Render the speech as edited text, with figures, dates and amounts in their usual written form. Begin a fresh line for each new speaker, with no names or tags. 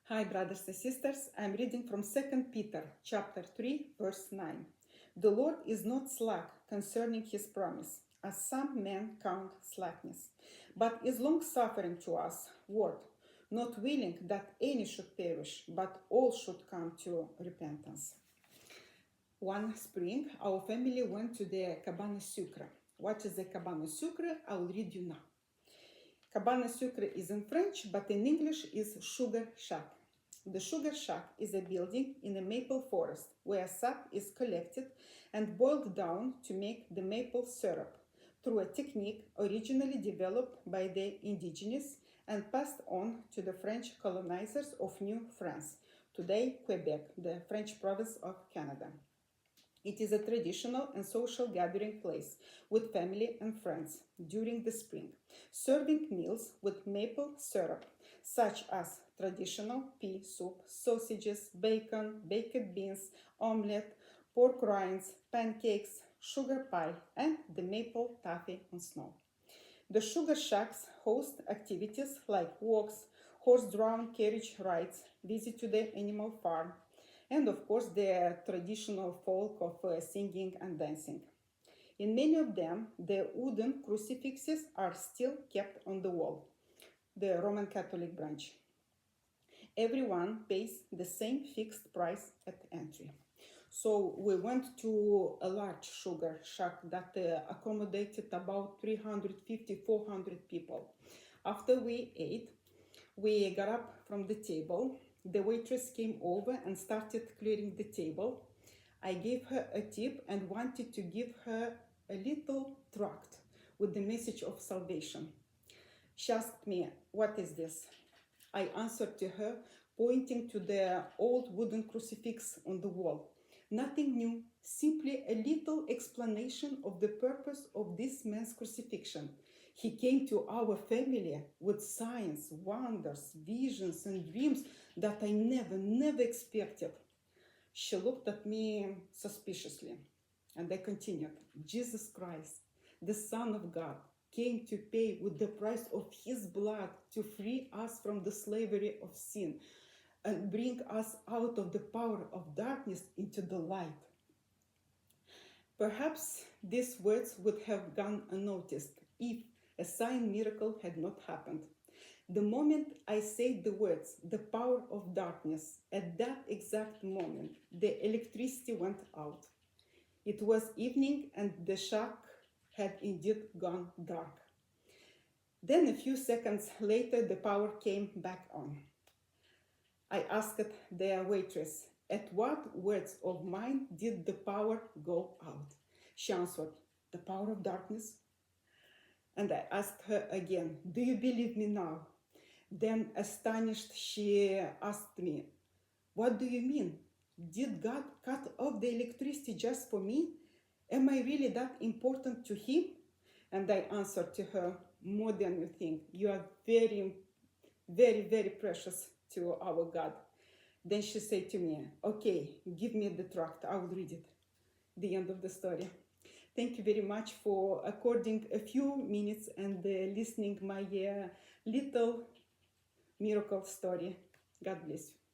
Hi, brothers and sisters. I'm reading from 2 Peter, chapter 3, verse 9. The Lord is not slack concerning his promise, as some men count slackness, but is long-suffering to us, word, not willing that any should perish, but all should come to repentance. One spring, our family went to the Cabane Sucre. What is the Cabane Sucre? I will read you now. Cabane Sucre is in French, but in English is sugar shack. The sugar shack is a building in a maple forest where sap is collected and boiled down to make the maple syrup through a technique originally developed by the indigenous and passed on to the French colonizers of New France, today Quebec, the French province of Canada. It is a traditional and social gathering place with family and friends during the spring, serving meals with maple syrup, such as traditional pea soup, sausages, bacon, baked beans, omelette, pork rinds, pancakes, sugar pie, and the maple taffy on snow. The sugar shacks host activities like walks, horse-drawn carriage rides, visit to the animal farm, and of course the traditional folk of singing and dancing. In many of them, the wooden crucifixes are still kept on the wall, the Roman Catholic branch. Everyone pays the same fixed price at entry. So we went to a large sugar shack that accommodated about 350-400 people. After we ate, we got up from the table. The waitress came over and started clearing the table. I gave her a tip and wanted to give her a little tract with the message of salvation. She asked me, "What is this?" I answered to her, pointing to the old wooden crucifix on the wall. Nothing new, simply a little explanation of the purpose of this man's crucifixion. He came to our family with signs, wonders, visions, and dreams that I never expected. She looked at me suspiciously, and I continued. Jesus Christ, the Son of God, came to pay with the price of his blood to free us from the slavery of sin and bring us out of the power of darkness into the light. Perhaps these words would have gone unnoticed if a sign miracle had not happened. The moment I said the words, the power of darkness, at that exact moment, the electricity went out. It was evening and the shack had indeed gone dark. Then a few seconds later, the power came back on. I asked the waitress, "At what words of mine did the power go out?" She answered, "The power of darkness." And I asked her again, "Do you believe me now?" Then, astonished, she asked me, "What do you mean? Did God cut off the electricity just for me? Am I really that important to him?" And I answered to her, "More than you think. You are very precious to our God." Then she said to me, "Okay, give me the tract. I will read it." The end of the story. Thank you very much for according a few minutes and listening my little miracle story. God bless you.